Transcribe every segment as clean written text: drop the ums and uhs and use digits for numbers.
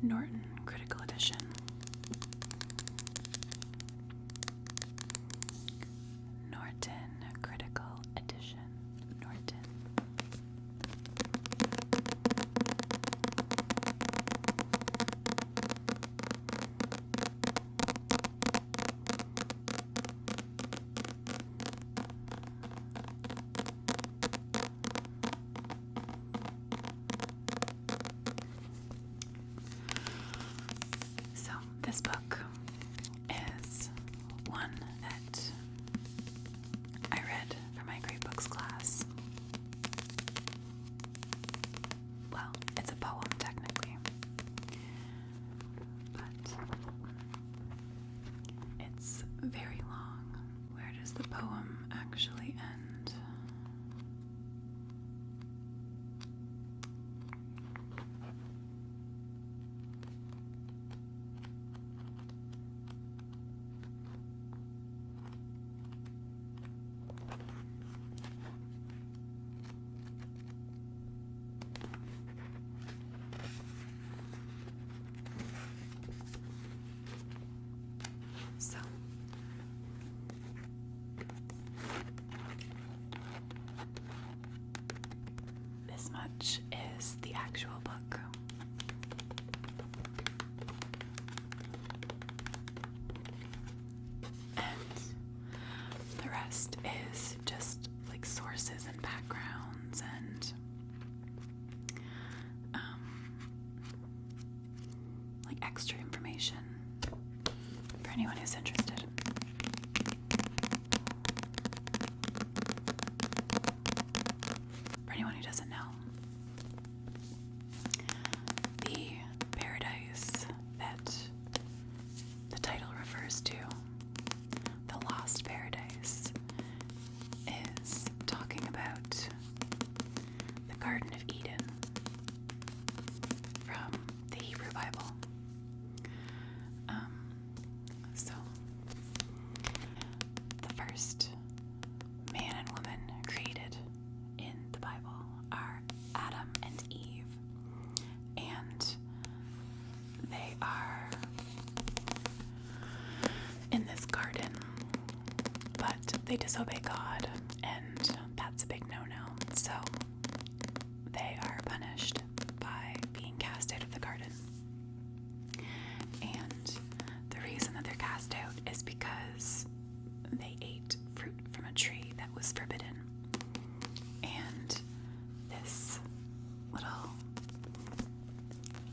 Norton Critical Edition. Norton Critical Edition. Norton. So this book is one that I read for my Great Books class. Well, it's a poem technically, but it's very long. Where does the poem actually end? So, this much is the actual book. And the rest is just like sources and backgrounds and like extra information for anyone who's interested. For anyone who doesn't know, the paradise that the title refers to, the lost paradise, is talking about the Garden of Eden from the Hebrew Bible. So, the first man and woman created in the Bible are Adam and Eve, and they are in this garden, but they disobey God, and that's a big no-no. So they are punished by being cast out of the garden. And the reason that they're cast out is because they ate fruit from a tree that was forbidden. And this little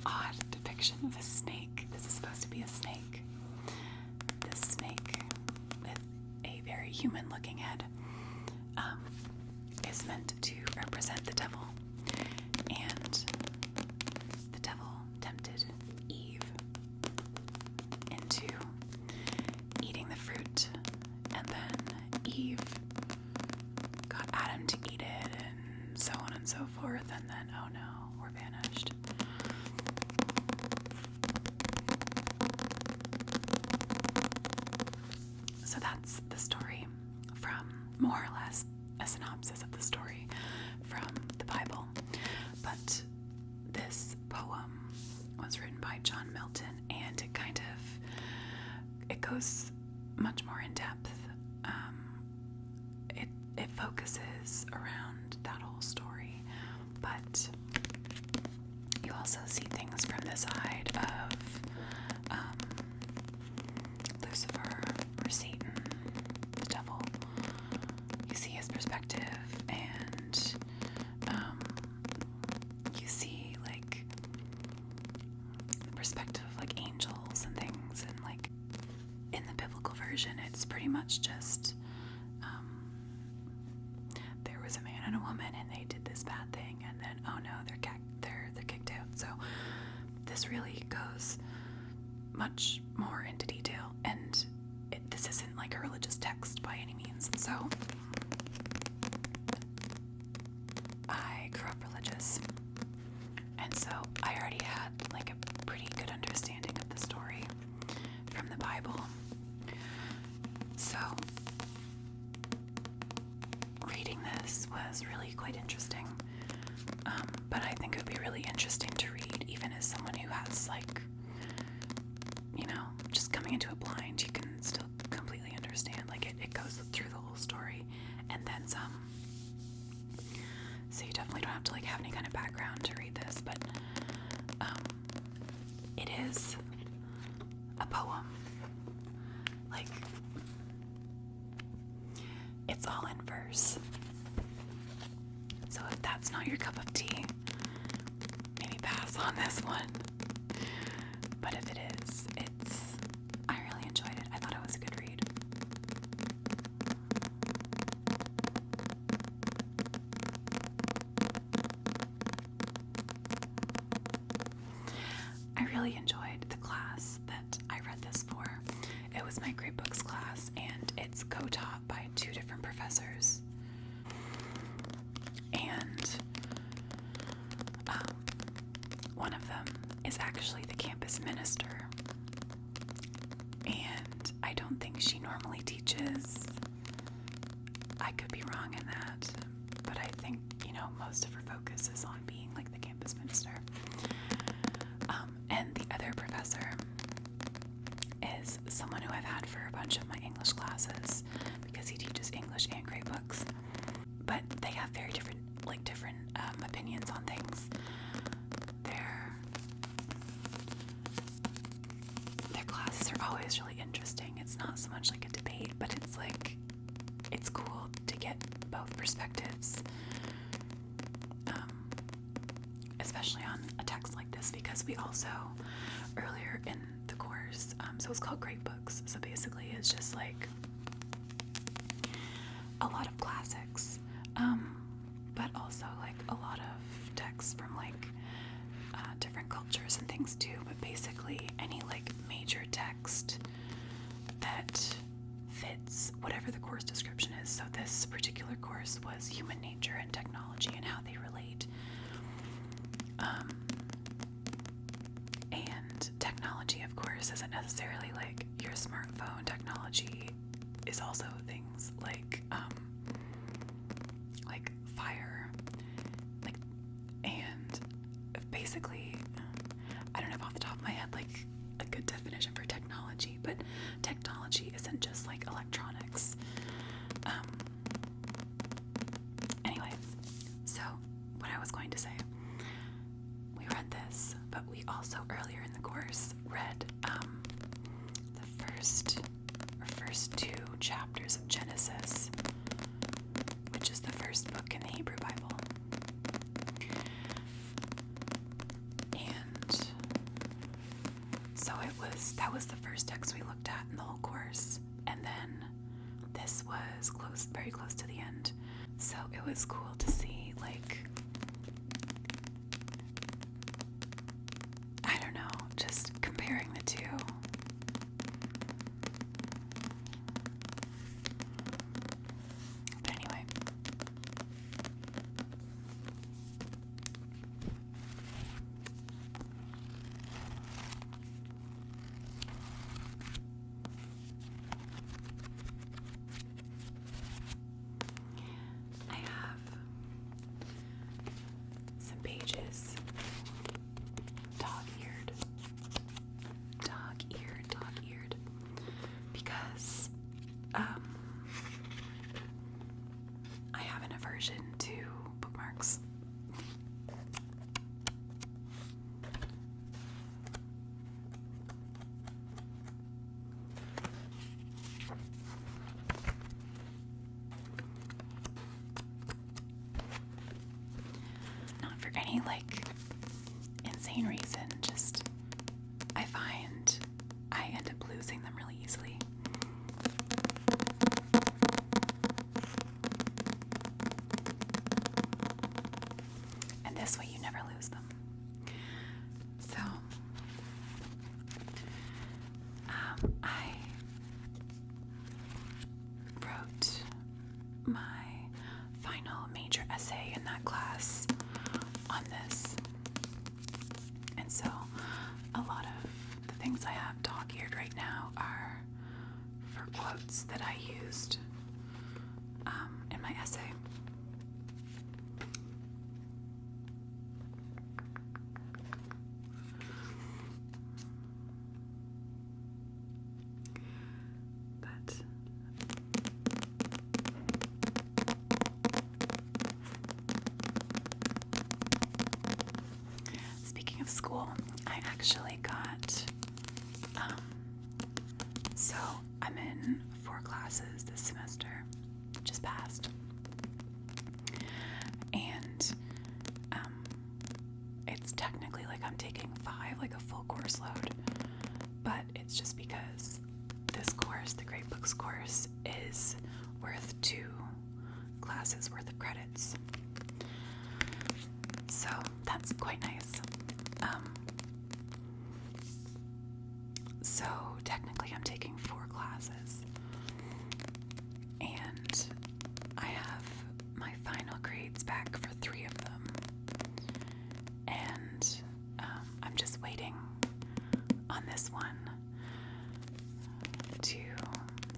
odd depiction of a snake, this is supposed to be a snake. This snake with a very human-looking head is meant to represent the devil. And the devil tempted Eve into eating the fruit, and then Eve got Adam to eat it, and so on and so forth, and then, oh no, we're banished. So that's the story from, more or less, a synopsis of the story from the Bible. But this poem was written by John Milton, and it goes much more in depth. It focuses around that whole story, but you also see things from the side of Lucifer or Satan, the devil. You see his perspective, and you see like the perspective of like angels and things, and like in the biblical version it's pretty much just there was a man and a woman and they did this bad thing, and then oh no, they're kicked out. So this really goes much more into detail, and this isn't like a religious text by any means. So I grew up religious, and so I already had like a pretty good understanding of the story from the Bible. So reading this was really quite interesting, but I think it would be really interesting to read even as someone who has like into it blind, you can still completely understand. Like it goes through the whole story and then some. So you definitely don't have to like have any kind of background to read this, but it is a poem. Like, it's all in verse. So if that's not your cup of tea, maybe pass on this one. But if it is, I really enjoyed it. I thought it was a good read. I really enjoyed the class that I read this for. It was my Great Books class, and it's co-taught by 2 different professors. And one of them is actually the campus minister. And I don't think she normally teaches. I could be wrong in that, but I think, most of her focus is on being like the campus minister. And the other professor is someone who I've had for a bunch of my English classes because he teaches English and Great Books. But they have very different opinions on things. Their classes are always really interesting. It's not so much like a debate, but it's cool to get both perspectives. Especially on a text like this, because we also, earlier in the course, so it's called Great Books, so basically it's just like a lot of classics, but also like a lot of texts from different cultures and things too, but basically any major text that fits whatever the course description is. So this particular course was human nature and technology and how they relate. And technology, of course, isn't necessarily like your smartphone. Technology is also things like fire, and basically, I don't have off the top of my head a good definition for technology, but technology isn't just like electronics. Anyway, so what I was going to say. We read this, but we also earlier in the course read the first 2 chapters of Genesis, which is the first book in the Hebrew Bible. And so that was the first text we looked at in the whole course, and then this was very close to the end. So it was cool to see just comparing the 2. But anyway. I have some pages dog-eared, because I have an aversion to bookmarks. Not for any insane reason, just I find I end up losing them really easily. And this way you never lose them. So I wrote my final major essay in that class on this. And so a lot of the things I have dog-eared right now are for quotes that I used in my essay. actually got, so I'm in 4 classes this semester, just passed. And it's technically like I'm taking 5, like a full course load, but it's just because this course, the Great Books course, is worth 2 classes worth of credits. So that's quite nice. So technically I'm taking 4 classes, and I have my final grades back for 3 of them, and I'm just waiting on this one to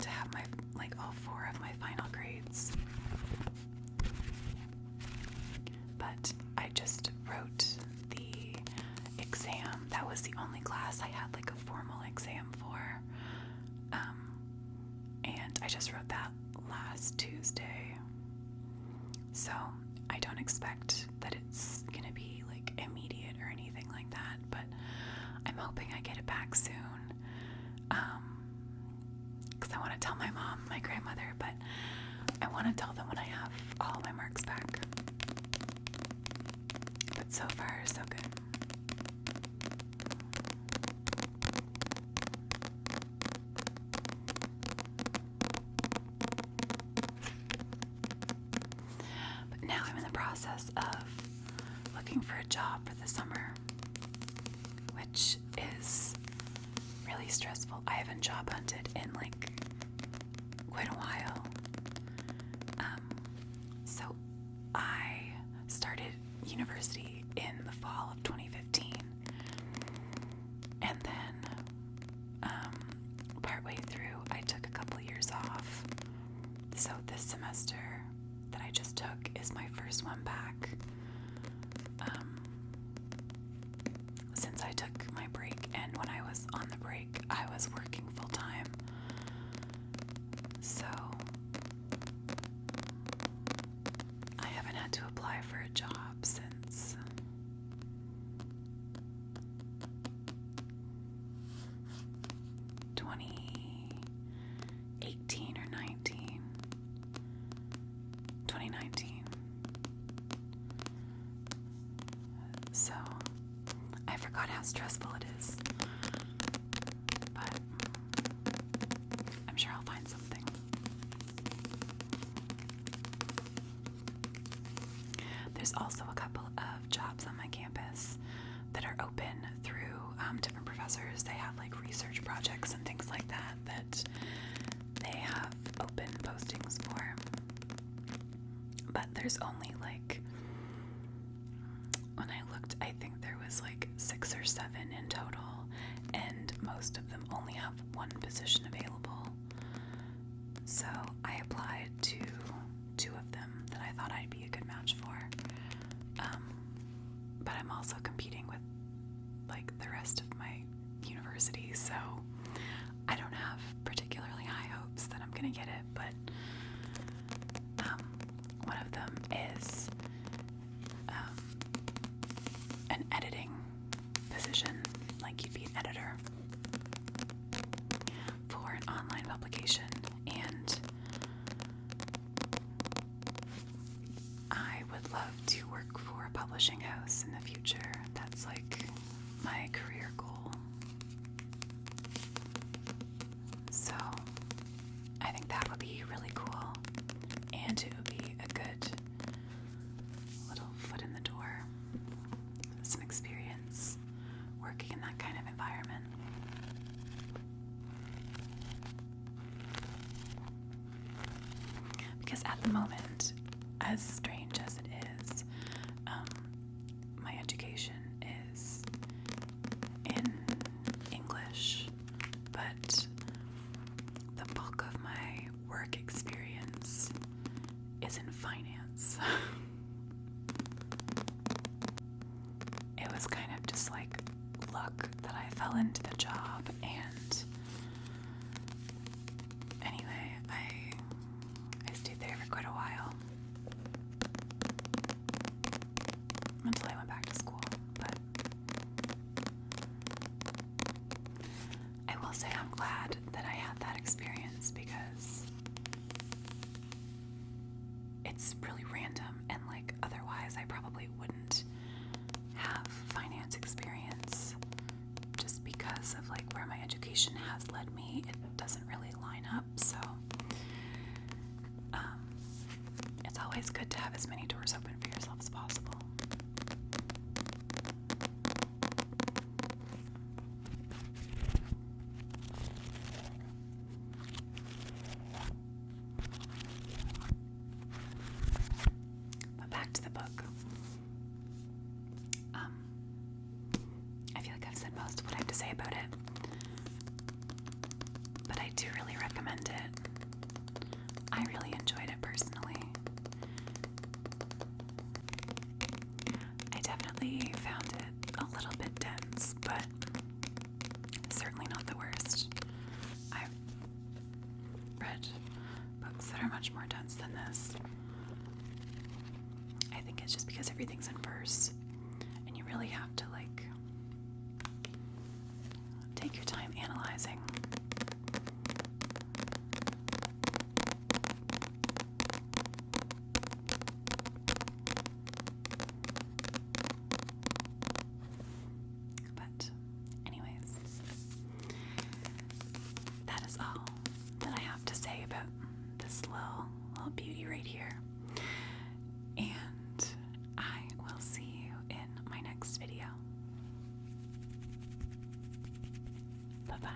have my, like, all 4 of my final grades. But I just wrote the exam. That was the only class I had like a formal exam for. And I just wrote that last Tuesday. So I don't expect that it's gonna be like immediate or anything like that, but I'm hoping I get it back soon. Because I want to tell my mom, my grandmother, but I want to tell them when I have all my marks back. But so far, so good. But now I'm in the process of looking for a job for the summer, which is really stressful. I haven't job hunted in like quite a while. So I started university in the fall of 2015, and then partway through I took a couple years off. So this semester that I just took is my first one back since I took my break, and when I was on the break I was working full time. So I haven't had to apply for a job since or 2019. So I forgot how stressful it is, but I'm sure I'll find something. There's also a couple of jobs on my campus that are open through different professors. They have like research projects and things like that that they have open postings for. But there's only like, when I looked, I think there was like 6 or 7 in total, and most of them only have 1 position available. So I applied to 2 of them that I thought I'd be a good match for. But I'm also competing with like the rest of my university, so I don't have particularly high hopes that I'm gonna get it, but one of them is an editing position, like you'd be an editor for an online publication, and I would love to work for a publishing house in the future. That's like my career goal. So I think that would be really cool, and it would be a good little foot in the door, some experience working in that kind of environment. Because at the moment, as strange as it is, my education is in English, but the bulk of my work experience is in finance. It was kind of just like luck that I fell into the job, and anyway, I stayed there for quite a while until I went back to school. But glad that I had that experience because it's really random, and like otherwise I probably wouldn't have finance experience just because of like where my education has led me. It doesn't really line up, so it's always good to have as many doors open for yourself as possible. But back to the book. I feel like I've said most of what I have to say about it, but I do really recommend it. I really enjoyed it personally. I definitely found it a little bit dense, but certainly not the worst. I've read books that are much more dense than this. I think it's just because everything's in verse, and you really have to like take your time analyzing. But anyways, that is all that I have to say about this little beauty right here. And I will see you in my next video. Bye-bye.